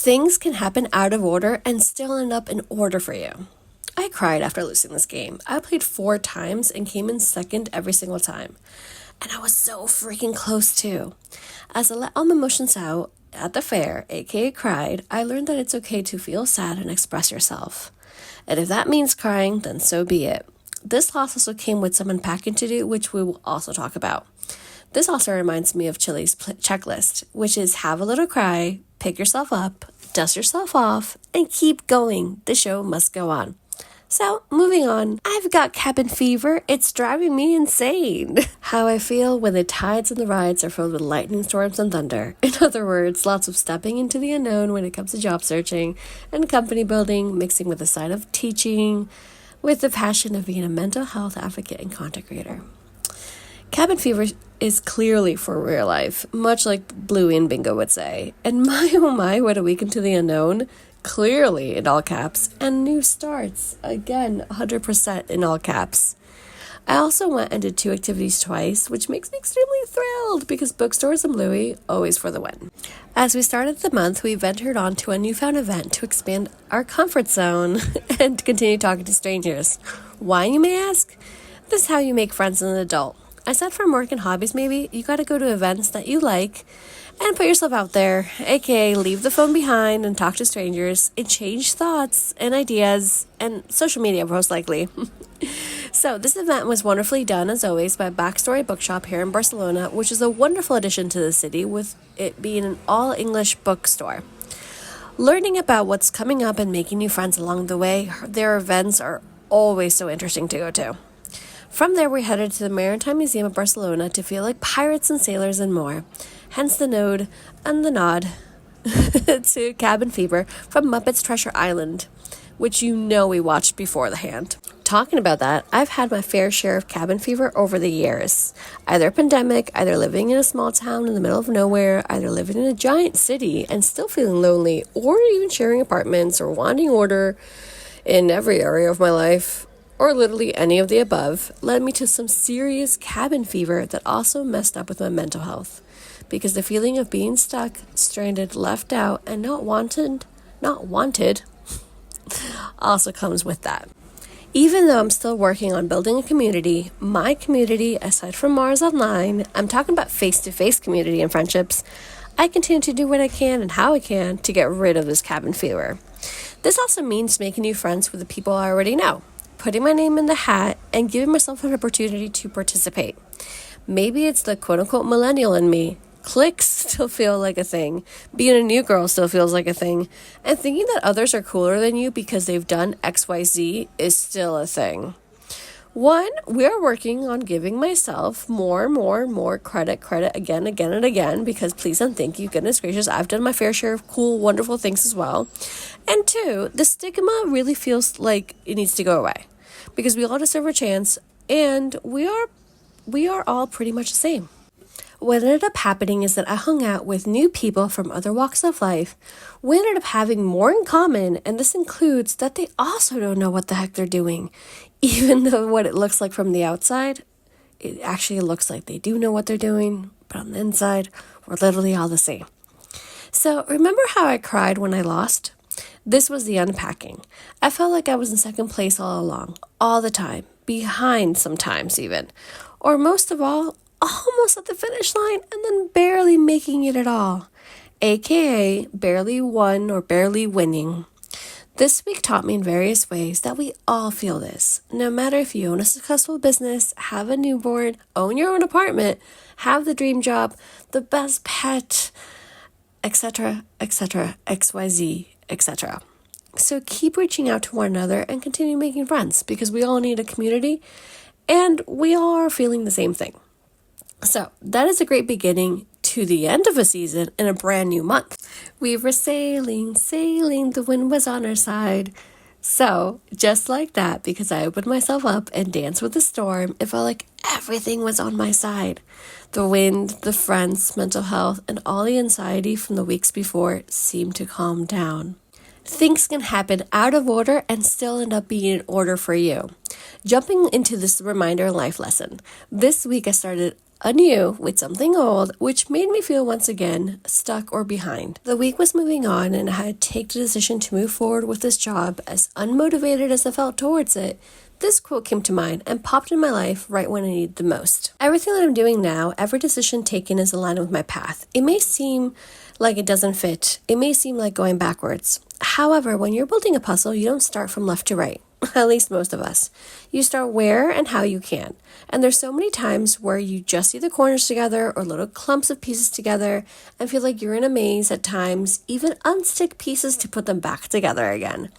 Things can happen out of order and still end up in order for you. I cried after losing this game. I played 4 times and came in second every single time. And I was so freaking close too. As I let all my emotions out at the fair, aka cried, I learned that it's okay to feel sad and express yourself. And if that means crying, then so be it. This loss also came with some unpacking to do, which we will also talk about. This also reminds me of Chili's checklist, which is have a little cry, pick yourself up, dust yourself off, and keep going. The show must go on. So, moving on, I've got cabin fever. It's driving me insane. How I feel when the tides and the rides are filled with lightning storms and thunder. In other words, lots of stepping into the unknown when it comes to job searching and company building, mixing with the side of teaching, with the passion of being a mental health advocate and content creator. Cabin fever is clearly for real life, much like Bluey and Bingo would say. And my oh my, what a week into the unknown. Clearly in all caps, and new starts, again, 100% in all caps. I also went and did 2 activities twice, which makes me extremely thrilled because bookstores and Bluey, always for the win. As we started the month, we ventured on to a newfound event to expand our comfort zone and continue talking to strangers. Why, you may ask? This is how you make friends as an adult. Aside from work and hobbies maybe, you gotta go to events that you like and put yourself out there, aka leave the phone behind and talk to strangers and change thoughts and ideas and social media most likely. So this event was wonderfully done as always by Backstory Bookshop here in Barcelona, which is a wonderful addition to the city with it being an all-English bookstore. Learning about what's coming up and making new friends along the way, their events are always so interesting to go to. From there, we headed to the Maritime Museum of Barcelona to feel like pirates and sailors and more. Hence the nod to Cabin Fever from Muppets Treasure Island, which you know we watched beforehand. Talking about that, I've had my fair share of cabin fever over the years. Either a pandemic, either living in a small town in the middle of nowhere, either living in a giant city and still feeling lonely, or even sharing apartments or wanting order in every area of my life, or literally any of the above, led me to some serious cabin fever that also messed up with my mental health. Because the feeling of being stuck, stranded, left out, and not wanted, also comes with that. Even though I'm still working on building a community, my community, aside from Mars Online, I'm talking about face-to-face community and friendships, I continue to do what I can and how I can to get rid of this cabin fever. This also means making new friends with the people I already know, putting my name in the hat, and giving myself an opportunity to participate. Maybe it's the quote-unquote millennial in me. Clicks still feel like a thing. Being a new girl still feels like a thing. And thinking that others are cooler than you because they've done XYZ is still a thing. 1, we are working on giving myself more credit again and again, because please and thank you, goodness gracious, I've done my fair share of cool, wonderful things as well. And 2, the stigma really feels like it needs to go away because we all deserve a chance and we are all pretty much the same. What ended up happening is that I hung out with new people from other walks of life. We ended up having more in common, and this includes that they also don't know what the heck they're doing. Even though what it looks like from the outside, it actually looks like they do know what they're doing, but on the inside, we're literally all the same. So remember how I cried when I lost? This was the unpacking. I felt like I was in second place all along, all the time, behind sometimes even, or most of all, almost at the finish line and then barely making it at all, aka barely won or barely winning. This week taught me in various ways that we all feel this. No matter if you own a successful business, have a newborn, own your own apartment, have the dream job, the best pet, etc., XYZ, etc. So keep reaching out to one another and continue making friends because we all need a community and we all are feeling the same thing. So that is a great beginning to the end of a season and a brand new month. We were sailing, the wind was on our side. So just like that, because I opened myself up and danced with the storm, it felt like everything was on my side. The wind, the friends, mental health, and all the anxiety from the weeks before seemed to calm down. Things can happen out of order and still end up being in order for you. Jumping into this reminder and life lesson, this week I started anew with something old, which made me feel once again stuck or behind. The week was moving on, and I had to take the decision to move forward with this job. As unmotivated as I felt towards it, this quote came to mind and popped in my life right when I needed the most. Everything that I'm doing now, every decision taken is aligned with my path. It may seem like it doesn't fit. It may seem like going backwards. However, when you're building a puzzle, you don't start from left to right. At least most of us. You start where and how you can. And there's so many times where you just see the corners together or little clumps of pieces together and feel like you're in a maze at times, even unstick pieces to put them back together again.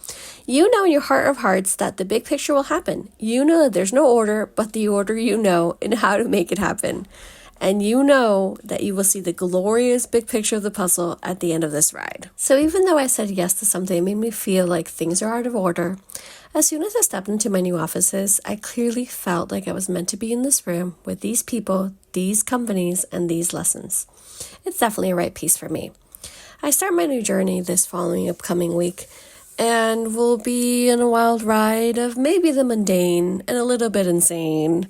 You know in your heart of hearts that the big picture will happen. You know that there's no order but the order you know and how to make it happen. And you know that you will see the glorious big picture of the puzzle at the end of this ride. So even though I said yes to something that made me feel like things are out of order, as soon as I stepped into my new offices, I clearly felt like I was meant to be in this room with these people, these companies, and these lessons. It's definitely a right piece for me. I start my new journey this following upcoming week, and we'll be in a wild ride of maybe the mundane and a little bit insane.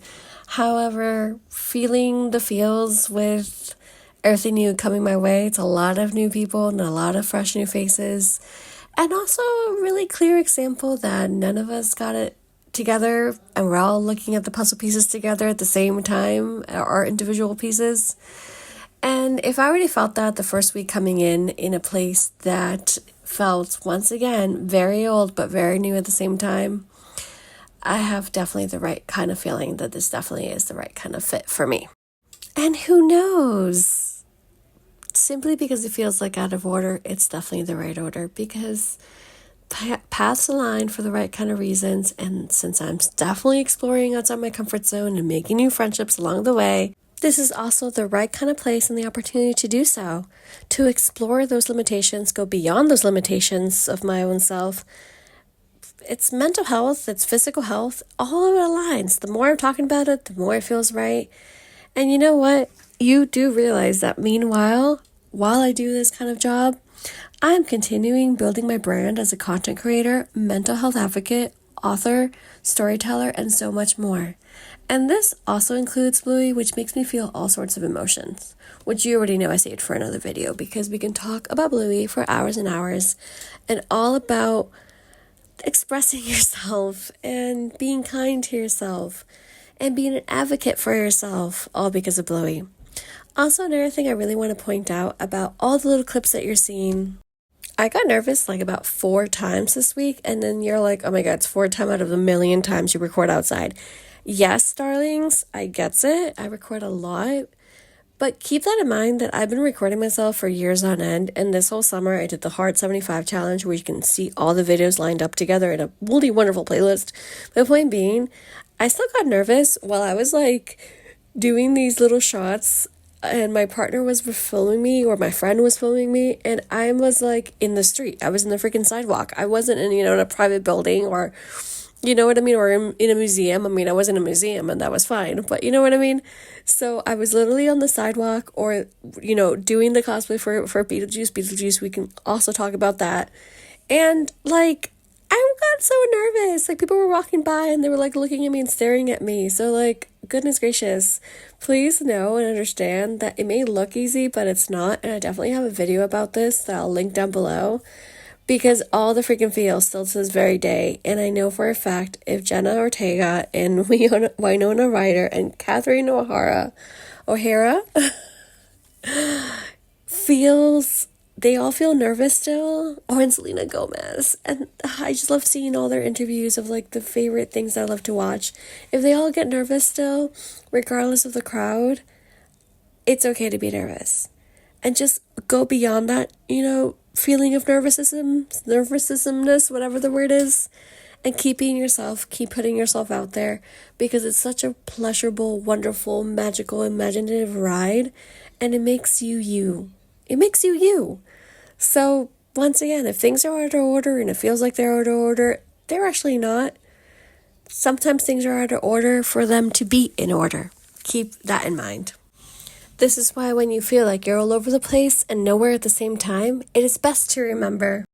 However, feeling the feels with everything new coming my way, it's a lot of new people and a lot of fresh new faces. And also a really clear example that none of us got it together and we're all looking at the puzzle pieces together at the same time, our individual pieces. And if I already felt that the first week coming in a place that felt, once again, very old but very new at the same time, I have definitely the right kind of feeling that this definitely is the right kind of fit for me. And who knows? Simply because it feels like out of order, it's definitely the right order because paths align for the right kind of reasons. And since I'm definitely exploring outside my comfort zone and making new friendships along the way, this is also the right kind of place and the opportunity to do so, to explore those limitations, go beyond those limitations of my own self. It's mental health, it's physical health, all of it aligns. The more I'm talking about it, the more it feels right. And you know what? You do realize that meanwhile, while I do this kind of job, I'm continuing building my brand as a content creator, mental health advocate, author, storyteller, and so much more. And this also includes Bluey, which makes me feel all sorts of emotions, which you already know I saved for another video because we can talk about Bluey for hours and hours and all about expressing yourself and being kind to yourself and being an advocate for yourself, all because of Bluey. Also, another thing I really want to point out about all the little clips that you're seeing, I got nervous like about 4 times this week, and then you're like, oh my god, it's 4 times out of a million times you record outside. Yes, darlings, I gets it. I record a lot. But keep that in mind that I've been recording myself for years on end, and this whole summer I did the Heart 75 challenge where you can see all the videos lined up together in a really wonderful playlist. My point being, I still got nervous while I was like doing these little shots and my partner was filming me or my friend was filming me and I was like in the street. I was in the freaking sidewalk. I wasn't in, in a private building or you know what I mean? Or in a museum. I mean, I was in a museum and that was fine, but you know what I mean? So I was literally on the sidewalk or, doing the cosplay for Beetlejuice. We can also talk about that. And like, I got so nervous. Like people were walking by and they were like looking at me and staring at me. So like, goodness gracious, please know and understand that it may look easy, but it's not. And I definitely have a video about this that I'll link down below. Because all the freaking feels still to this very day. And I know for a fact if Jenna Ortega and Winona Ryder and Catherine O'Hara they all feel nervous still. Or in Selena Gomez. And I just love seeing all their interviews of like the favorite things I love to watch. If they all get nervous still, regardless of the crowd, it's okay to be nervous. And just go beyond that, feeling of nervousness, whatever the word is, and keep putting yourself out there because it's such a pleasurable, wonderful, magical, imaginative ride, and it makes you you. It makes you you. So once again, if things are out of order and it feels like they're out of order, they're actually not. Sometimes things are out of order for them to be in order. Keep that in mind. This is why when you feel like you're all over the place and nowhere at the same time, it is best to remember